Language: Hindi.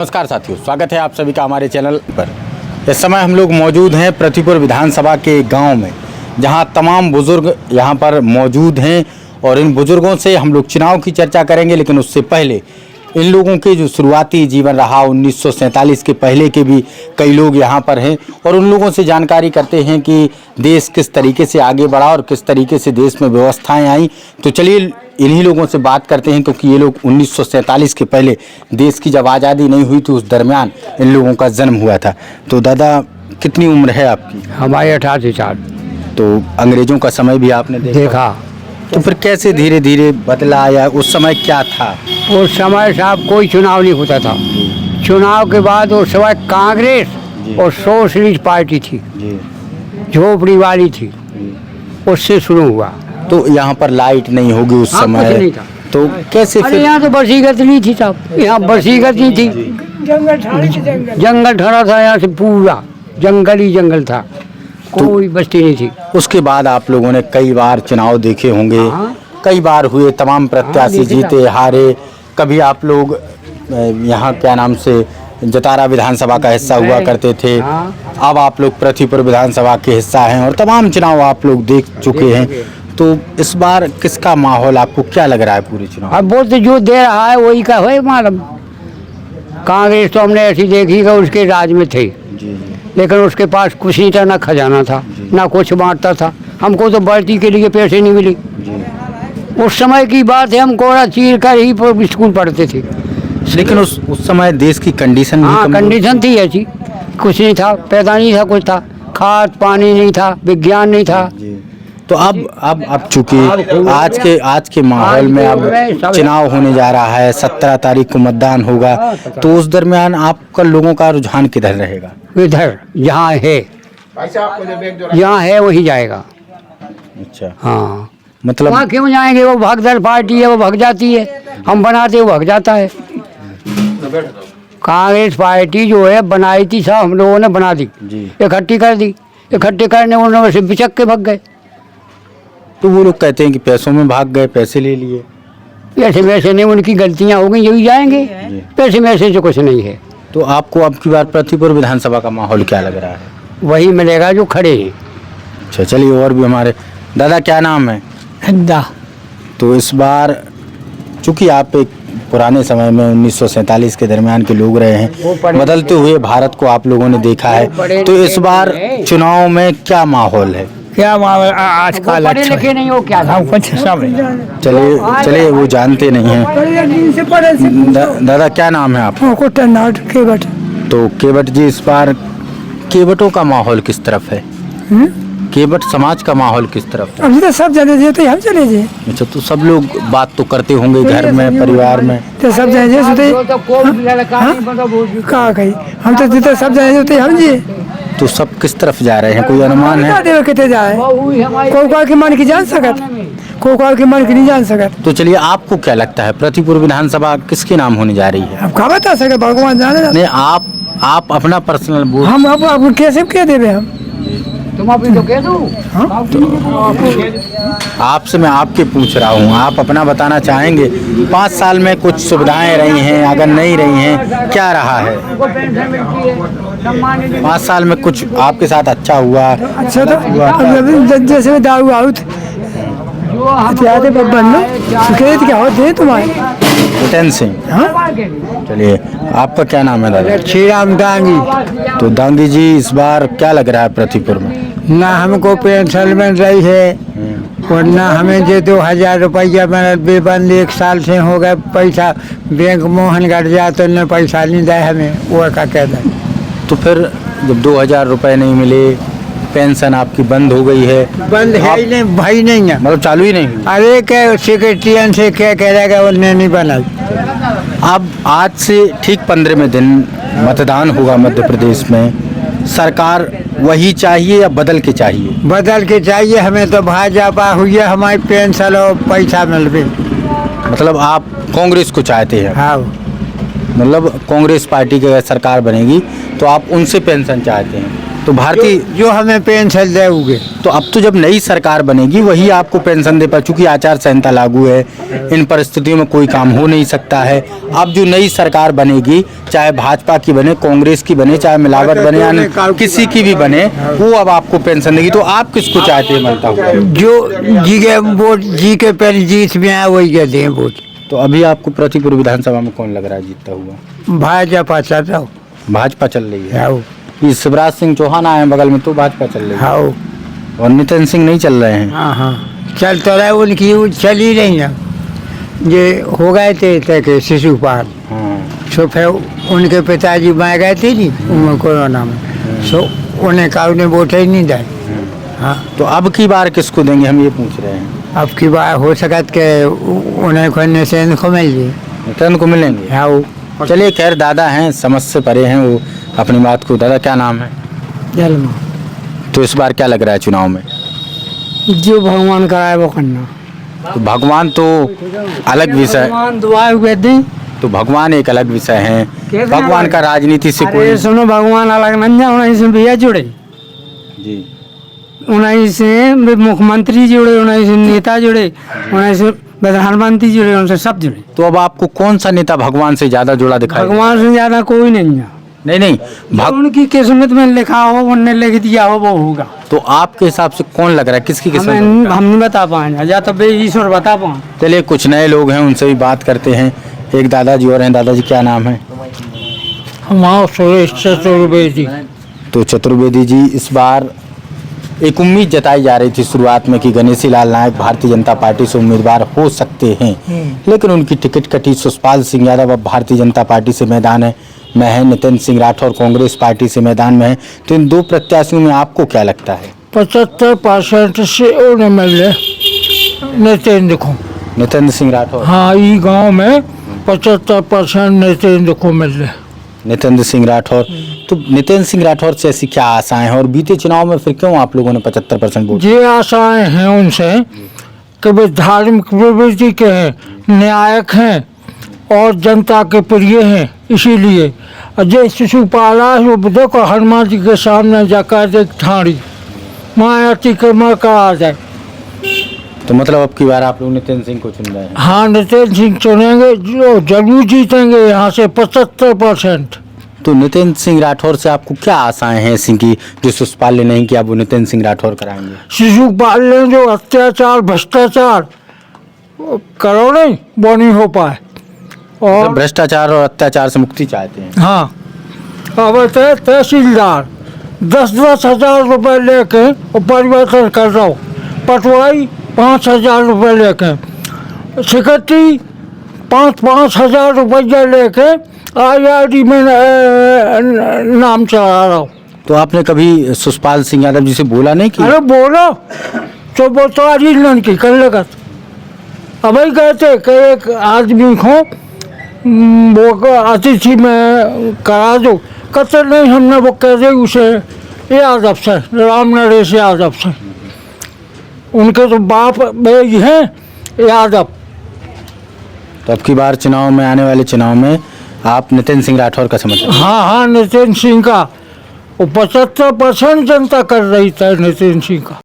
नमस्कार साथियों, स्वागत है आप सभी का हमारे चैनल पर। इस समय हम लोग मौजूद हैं प्रतिपुर विधानसभा के गांव में, जहां तमाम बुजुर्ग यहां पर मौजूद हैं और इन बुजुर्गों से हम लोग चुनाव की चर्चा करेंगे। लेकिन उससे पहले इन लोगों के जो शुरुआती जीवन रहा 1947 के पहले के भी कई लोग यहां पर हैं और उन लोगों से जानकारी करते हैं कि देश किस तरीके से आगे बढ़ा और किस तरीके से देश में व्यवस्थाएं आई। तो चलिए इन्हीं लोगों से बात करते हैं, क्योंकि ये लोग 1947 के पहले देश की जब आज़ादी नहीं हुई तो उस दरमियान इन लोगों का जन्म हुआ था। तो दादा, कितनी उम्र है आपकी? हमारे 88 साल। तो अंग्रेजों का समय भी आपने देखा। तो फिर कैसे धीरे धीरे बदला, या उस समय क्या था? उस समय साहब कोई चुनाव नहीं होता था। चुनाव के बाद उस समय कांग्रेस और सोशलिस्ट पार्टी थी, झोपड़ी वाली थी, उससे शुरू हुआ। तो यहाँ पर लाइट नहीं होगी उस समय? नहीं था। तो कैसे फिर? यहाँ तो बसीगत नहीं थी साहब, यहाँ बसीगत नहीं थी। जंगल ठहरा था, यहाँ से पूरा जंगल ही जंगल था, कोई बस्ती नहीं थी। उसके बाद आप लोगों ने कई बार चुनाव देखे होंगे, कई बार हुए, तमाम प्रत्याशी जीते हारे। कभी आप लोग यहाँ क्या नाम से जतारा विधानसभा का हिस्सा हुआ करते थे, अब आप लोग प्रतिपुर विधानसभा के हिस्सा हैं और तमाम चुनाव आप लोग देख चुके हैं। तो इस बार किसका माहौल आपको क्या लग रहा है पूरे चुनाव? अब वो तो जो दे रहा है वही का है मालूम। कांग्रेस तो हमने ऐसी देखी कि उसके राज में थे, लेकिन उसके पास कुछ नहीं था, ना खजाना था, ना कुछ बांटता था। हमको तो बढ़ती के लिए पैसे नहीं मिले। उस समय की बात है, हम कोड़ा चीर कर ही स्कूल पढ़ते थे। लेकिन उस समय देश की कंडीशन भी कंडीशन थी ऐसी, कुछ नहीं था, पैदा नहीं था, कुछ था, खाद पानी नहीं था, विज्ञान नहीं था। तो अब चूंकि आज के माहौल में अब चुनाव होने जा रहा है, 17 तारीख को मतदान होगा, तो उस दरमियान आपका लोगों का रुझान किधर रहेगा? इधर जहाँ है वही जाएगा। अच्छा, हाँ, मतलब वहाँ क्यों जाएंगे? वो भगदड़ पार्टी है, वो भग जाती है। हम बनाते वो भग जाता है। कांग्रेस पार्टी जो है बनाई थी साहब, हम लोगों ने बना दी, इकट्ठी कर दी। इकट्ठे करने उन्होंने से बिचक के भग गए। तो वो लोग कहते हैं कि पैसों में भाग गए, पैसे ले लिए। पैसे वैसे नहीं, उनकी गलतियाँ हो गई, यही जाएंगे। पैसे वैसे से कुछ नहीं है। तो आपको अब की बार प्रतिपुर विधानसभा का माहौल क्या लग रहा है? वही मिलेगा जो खड़े हैं। अच्छा, चलिए और भी हमारे दादा, क्या नाम है? हद्दा। तो इस बार चूँकि आप एक पुराने समय में 1947 के दरमियान के लोग रहे हैं, बदलते हुए भारत को आप लोगों ने देखा है, तो इस बार चुनाव में क्या माहौल है? क्या आजकल पढ़े लिखे नहीं हो क्या? कुछ सब चलिए वो जानते नहीं हैं। दादा, क्या नाम है आपका? केवट। तो केवट जी, इस बार केवटों का माहौल किस तरफ है? केवट समाज का माहौल किस तरफ है? अभी तो सब चले जाए, तो हम चले जाए। अच्छा, तो सब लोग बात तो करते होंगे घर में, परिवार में, तो सब जाए कहा कही हम तो सब जाए हम जी। तो सब किस तरफ जा रहे हैं, कोई अनुमान है? कितने जाए, कोई के मन की जान सकत, कोई के मन की नहीं जान सकत। तो चलिए, आपको क्या लगता है प्रतिपुर विधानसभा किसके नाम होने जा रही है? अब क्या बता सके, भगवान जाने। नहीं, आप अपना पर्सनल बोल। हम अब कैसे कह देवे हम? तुम आप तो कह दो। आपसे मैं आपके पूछ रहा हूँ, आप अपना बताना चाहेंगे। 5 साल में कुछ सुविधाएं रही हैं, अगर नहीं रही हैं, क्या रहा है? 5 साल में कुछ आपके साथ अच्छा हुआ? अच्छा तो जैसे दारू आउट क्या होते तुम्हारे सिंह। चलिए, आपका क्या नाम है दादा? श्री राम दांगी। तो दांगी जी, इस बार क्या लग रहा है प्रतिपुर में? ना हमको पेंशन मिल रही है, और ना हमें जो 2000 रुपया मेरा बेबंद 1 साल से हो गए। पैसा बैंक मोहन घट जाए तो न पैसा नहीं दे हमें, वो का कहना। तो फिर जब 2000 रुपये नहीं मिले, पेंशन आपकी बंद हो गई है? बंद है ही नहीं भाई, नहीं है, मतलब चालू ही नहीं हुई? अरे क्या सेक्रेटरियन से क्या कह रहा, उन्हें नहीं बनाई। अब आज से ठीक 15वें दिन मतदान होगा मध्य प्रदेश में। सरकार वही चाहिए या बदल के चाहिए? बदल के चाहिए हमें, तो भाजपा हुई है, हमारी पेंशन और पैसा मिल भी। मतलब आप कांग्रेस को चाहते हैं? हाँ, मतलब कांग्रेस पार्टी की अगर सरकार बनेगी तो आप उनसे पेंशन चाहते हैं। तो तो भारतीय जो हमें पेंशन देंगे। तो अब तो जब नई सरकार बनेगी वही आपको पेंशन दे पाए, चूंकि आचार संहिता लागू है, इन परिस्थितियों में कोई काम हो नहीं सकता है। अब जो नई सरकार बनेगी, चाहे भाजपा की बने, कांग्रेस की बने, चाहे मिलावट बने या किसी की भी बने, वो अब आपको पेंशन देगी। तो आप किसको चाहते हैं बनता हुआ? जो जी के वोट जी के पहले जीत में आए वही के दें वोट। तो अभी आपको प्रतिपुर विधानसभा में कौन लग रहा है जीतता हुआ? भाजपा चल रहा भाजपा चल रही है। हो। ये शिवराज सिंह चौहान आए हैं बगल में, तो भाजपा चल रही है। हाँ और नितिन सिंह नहीं चल रहे हैं। हाँ हाँ चल तो रहा उनकी वो चल ही नहीं ना। ये हो गए थे तक शिशुपाल, हाँ। सो फिर उनके पिताजी मार गए थे जी कोरोना में, सो उन्हें कहा उन्हें वोट ही नहीं दे। हाँ तो अब की बार किसको देंगे, हम ये पूछ रहे हैं। अब की बार हो सकत के उन्हें खोलने से इनको मिल जाए। नितिन को मिलेंगे। हाँ वो चलिए, खैर दादा हैं, समझ से परे हैं वो अपनी बात को। दादा क्या नाम है? जलमा तो इस बार क्या लग रहा है चुनाव में? जो भगवान कराए वो करना। तो भगवान तो अलग विषय, भगवान दुआ हुए दी। तो भगवान एक अलग विषय है। भगवान का राजनीति से अरे कोई सुनो भगवान अलग नहीं है, उन्हीं से भैया जुड़े, जी उन्हीं से मुख्यमंत्री जुड़े, उन्हीं से नेता जुड़े, उन्हीं से प्रधानमंत्री जुड़े, उनसे सब जुड़े। तो अब आपको कौन सा नेता भगवान से ज्यादा जुड़ा दिखाई? भगवान से ज्यादा कोई नहीं है। नहीं जो उनकी किस्मत में लिखा हो, उनने लिख दिया हो, वो होगा। तो आपके हिसाब से कौन लग रहा है, किसकी किस्मत? हम नहीं बता पाएंगे, या तो ईश्वर बता पाए। चलिए, कुछ नए लोग हैं, उनसे भी बात करते हैं। एक दादाजी और हैं। दादाजी क्या नाम है? हमारा सुरेश चतुर्वेदी। तो चतुर्वेदी जी, इस बार एक उम्मीद जताई जा रही थी शुरुआत में कि गणेशी लाल नायक भारतीय जनता पार्टी से उम्मीदवार हो सकते हैं, लेकिन उनकी टिकट कटी। सुषपाल सिंह यादव अब भारतीय जनता पार्टी से मैदान में है, नितिन सिंह राठौर कांग्रेस पार्टी से मैदान में है। तो इन दो प्रत्याशियों में आपको क्या लगता है? 75% से उन्हें मिले नितिन को। नितिन सिंह राठौर। हाँ, ये गांव में 75% नितिन को मिले। नितिन सिंह राठौर। तो नितिन सिंह राठौर से ऐसी क्या आशाएं हैं, और बीते चुनाव में फिर क्यों आप लोगों ने 75% वोट? ये आशाएं हैं उनसे कि वे धार्मिक प्रवृत्ति के हैं, न्यायक हैं और जनता के प्रिय हैं। इसीलिए जय शिशुपाला देखो हनुमान जी के सामने जाकर देख ठाड़ी मायाती के मर कर आ जाए। तो मतलब अब की बार आप लोग नितिन सिंह को चुन रहे हैं? हाँ, नितिन सिंह चुनेंगे, जो जरूर जीतेंगे यहाँ से 75%। तो नितिन सिंह राठौर से आपको क्या आशाएं हैं ऐसी की जो सुषपाल ने नहीं किया, वो नितिन सिंह राठौर कराएंगे? शिशुपाल ने जो अत्याचार भ्रष्टाचार करो नहीं, वो नहीं हो पाए। और भ्रष्टाचार और अत्याचार से मुक्ति चाहते हैं। हाँ, अब तहसीलदार 10-10 हजार रुपये लेके और परिवर्तन कर रहा हूँ, पटवारी 5,000 रुपये लेके, सेक्रेटरी 5-5 हजार रुपया लेके IRD में नाम चला रहा हूँ। तो आपने कभी सुषपाल सिंह यादव जी से बोला नहीं कि? अरे बोलो तो वो तो आजीवन की कर लेगा। अब ही कहते कि एक आदमी को वो अतिथि में करा दो, कहते नहीं, हमने वो कह दे उसे यादव से, राम नरेश यादव से। उनके तो बाप भाई हैं यादव। तो अब की बार चुनाव में, आने वाले चुनाव में आप नितिन सिंह राठौर का समर्थन? हाँ हाँ, नितिन सिंह का। वो 75% जनता कर रही था नितिन सिंह का।